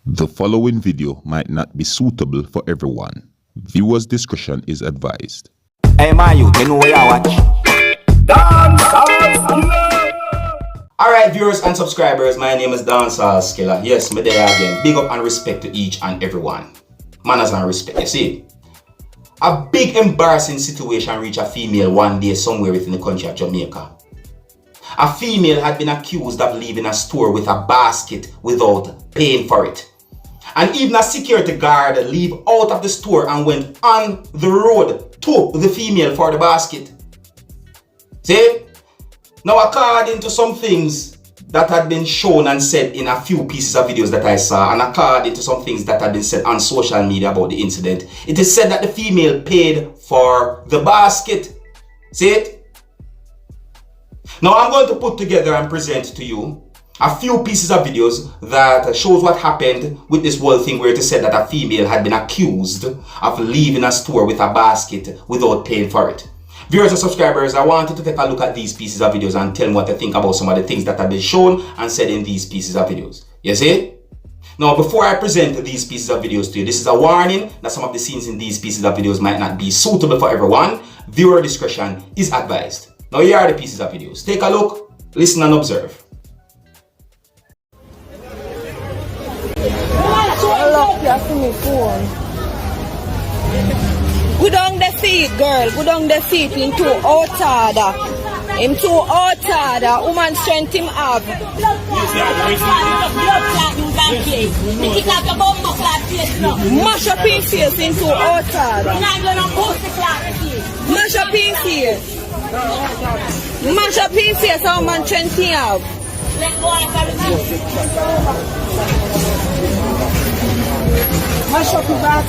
The following video might not be suitable for everyone. Viewers' discretion is advised. Hey man, you know where I watch? Dancehall. Alright viewers and subscribers, my name is Dancehall Skilla. Yes, me there again. Big up and respect to each and everyone. Manners and respect, you see. A big embarrassing situation reached a female one day somewhere within the country of Jamaica. A female had been accused of leaving a store with a basket without paying for it. And even a security guard leave out of the store and went on the road to the female for the basket. See? Now according to some things that had been shown and said in a few pieces of videos that I saw, and according to some things that had been said on social media about the incident, it is said that the female paid for the basket. See it? Now I'm going to put together and present to you a few pieces of videos that shows what happened with this whole thing where it is said that a female had been accused of leaving a store with a basket without paying for it. Viewers and subscribers, I wanted to take a look at these pieces of videos and tell me what they think about some of the things that have been shown and said in these pieces of videos. You see? Now before I present these pieces of videos to you, this is a warning that some of the scenes in these pieces of videos might not be suitable for everyone. Viewer discretion is advised. Now here are the pieces of videos. Take a look, listen and observe. Go down the seat, girl. Go down the seat into outside. Into outside. Woman strength him up. Mash up his face into outside. Mash up his face. Mash up his face. How man strength him up. Mash up your back.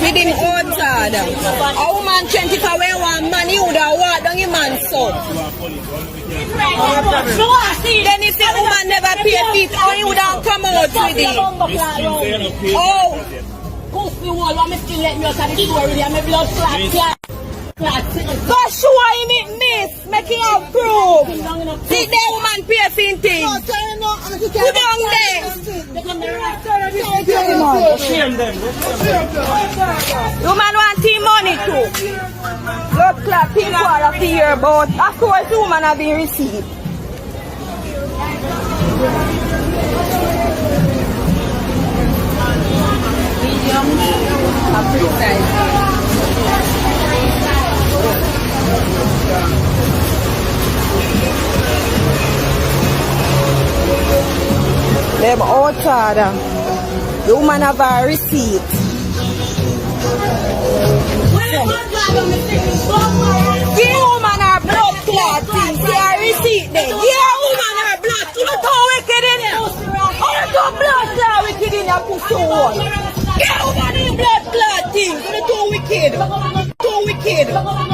Feed him outside. A woman 25 away one man, you would have walked down your man's son. Then if the woman never pay feet, or you would have come out with it. Oh. But sure him it miss, making out proof. See the woman pay for things. Put down there. Woman want team money too. Blood clot, pink water to hear about. Of course the woman have been received. Them outside. The woman have a receipt. Give woman her blood clotting. See her receipt there. Give woman her blood. You don't know wicked in here. Oh, you don't blood clot wicked in your pussy hole. Give woman her blood clotting. You don't know wicked. Too wicked. Give woman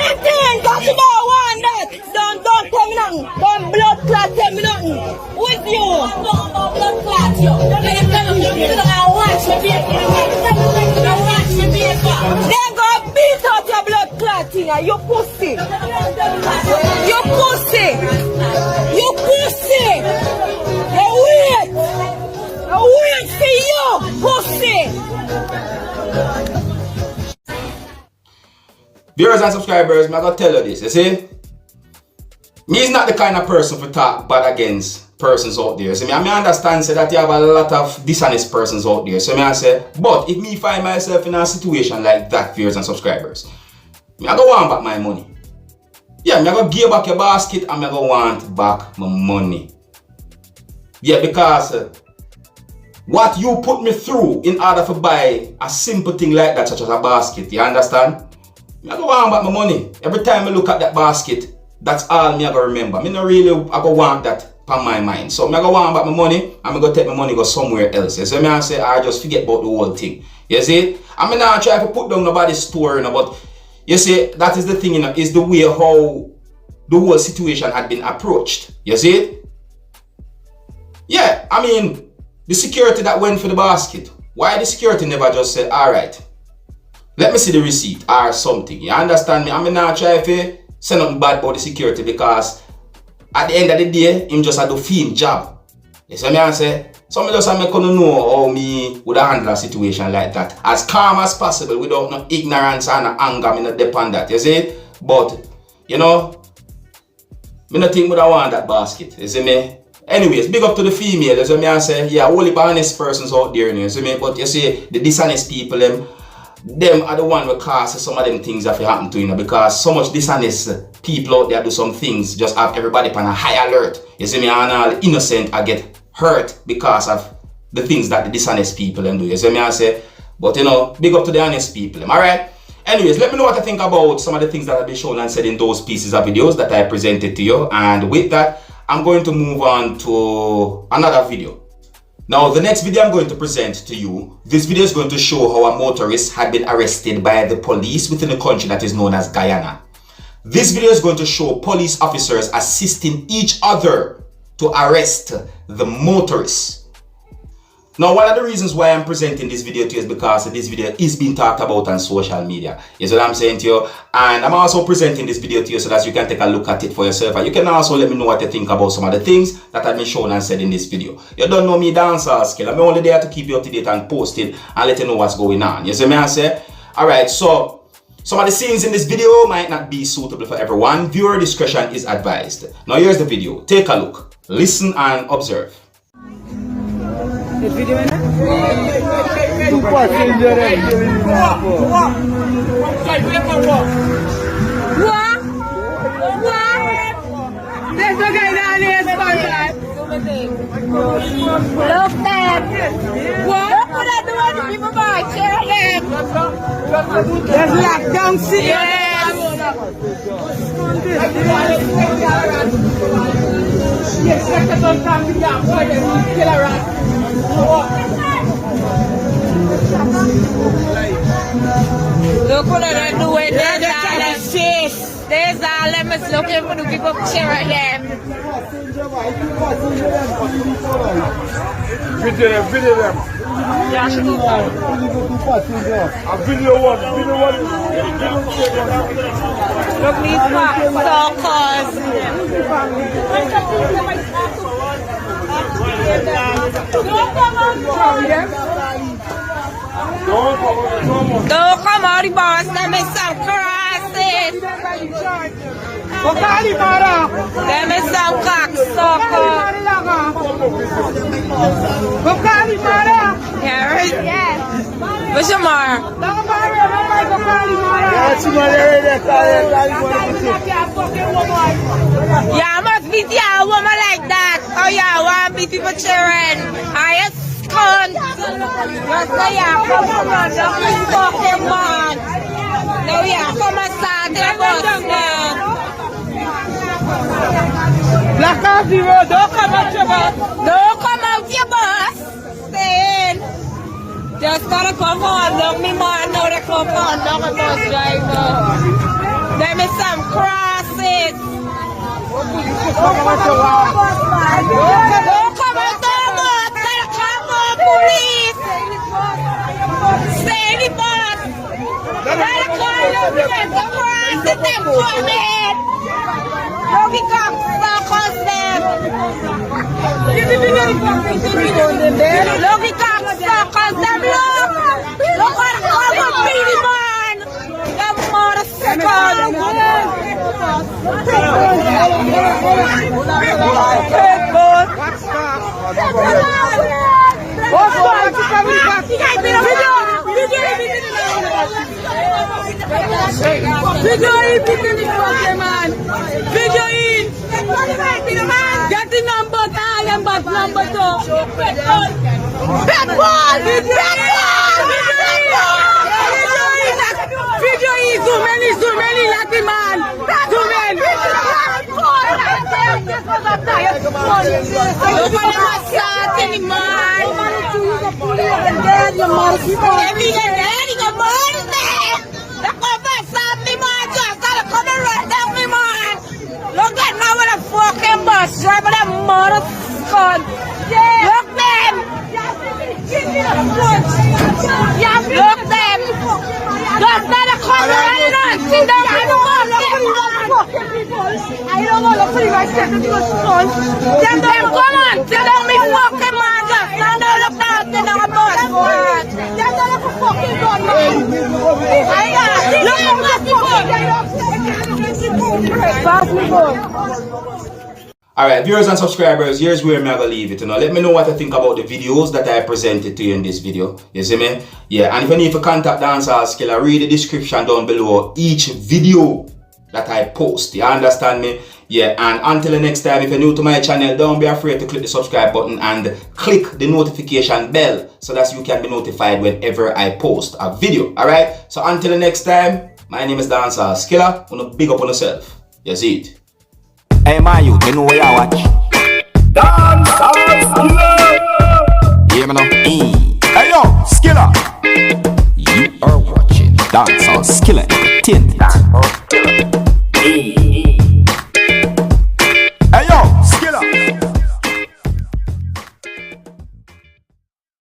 her thing. Cause you don't want that. Don't tell me nothing. Don't blood clot tell me nothing. With you. Don't blood clot you. Then go beat out your blood clotting. You pussy. You pussy. You pussy. You wait. You wait for you, pussy. Viewers and subscribers, I'm gonna tell you this, you see? Me is not the kind of person to talk bad against persons out there. So I understand say that you have a lot of dishonest persons out there. So I say, but if me find myself in a situation like that, viewers and subscribers, I go want back my money. Yeah, I go give back your basket and I go want back my money. Yeah, because what you put me through in order to buy a simple thing like that, such as a basket, you understand? I go want back my money. Every time I look at that basket, that's all me I go remember. Me no really I go want that on my mind. So I go want back my money and I go take my money go somewhere else. You see me I say I just forget about the whole thing. You see? I mean not try to put down nobody's store, you know, but you see that is the thing, you know, is the way how the whole situation had been approached. You see? Yeah, I mean the security that went for the basket. Why the security never just said, alright, Let me see the receipt or something. You understand me? I'm not trying to say nothing bad about the security because at the end of the day, him just had to film job. You see me I say? So me just couldn't know how me would handle a situation like that. As calm as possible without no ignorance and no anger, me not depend that, you see? But, you know, me not think would I want that basket, you see me? Anyways, big up to the female, you see me I say, yeah, only honest persons out there, you see me? But you see, the dishonest people, them are the one who cause some of them things that happen to you know, because so much dishonest people out there do some things, just have everybody on a high alert. You see me, and all innocent I get hurt because of the things that the dishonest people do. You see me I say, but you know, big up to the honest people. Alright? Anyways, let me know what you think about some of the things that have been shown and said in those pieces of videos that I presented to you. And with that, I'm going to move on to another video. Now, the next video I'm going to present to you, this video is going to show how a motorist had been arrested by the police within a country that is known as Guyana. This video is going to show police officers assisting each other to arrest the motorists. Now, one of the reasons why I'm presenting this video to you is because this video is being talked about on social media. You see what I'm saying to you? And I'm also presenting this video to you so that you can take a look at it for yourself. And you can also let me know what you think about some of the things that have been shown and said in this video. You don't know me, Dancehall Skilla. I'm only there to keep you up to date and posted and let you know what's going on. You see me I say? Alright, so some of the scenes in this video might not be suitable for everyone. Viewer discretion is advised. Now here's the video. Take a look. Listen and observe. The video in What? There's no guy down here, spotlight. Look them. What? Look what I do on the people by cheer them. There's lockdown serious. Yes, I don't come to that boy that kill a rat. Look what I do with there's all them is looking for the people cheer at them. Video them. Yeah, she do that. Video one. Look these stalkers. Don't come out the boss, them is some crosses. Them is some cocksuckers. Yes. What's your mar? Yeah, I must beat a woman like that. Oh yeah, I want to beat people cheering. I cunt. Just say yeah, come on, don't fucking man. Now yeah, come and start the bus now. Black out the road, don't come out your bus. Don't come out your bus. Stay in. Just gotta come on, look me man, now they come on, look a bus driver. Them is some crosses. Don't come out the bus, they'll come on, police. Stay in the bus. They'll call you, the crosses, them coming. Look the cocksuckers them. Look the cocksuckers them, look. Look what come up, baby man. Them motherfuckers. Video in. Get the number, I am back number 2. Bedball! Video in, too many Latin man. Too many. Nobody must start anymore. Look at now with a fucking bus driver, that motherfucker. Look them. Look them. Sit down, I don't want to put fucking people. I don't want to put myself in the sun. Them come on, sit down, me fucking man. Stand there, look down, sit down, I'm not going. Them don't look a fucking gun, man. Look at the fucking pass me gun. Alright, viewers and subscribers, here's where I'm gonna leave it. Let me know what you think about the videos that I presented to you in this video. You see me? Yeah, and if you need to contact Dancehall Skilla, read the description down below each video that I post. You understand me? Yeah, and until the next time, if you're new to my channel, don't be afraid to click the subscribe button and click the notification bell so that you can be notified whenever I post a video. Alright? So until the next time, my name is Dancehall Skilla. Wanna big up on yourself. You see it? Hey man, you know where you watch? Dancehall Skilla. Hear me now? Hey yo, Skilla. You are watching Dancehall Skilla Entertainment.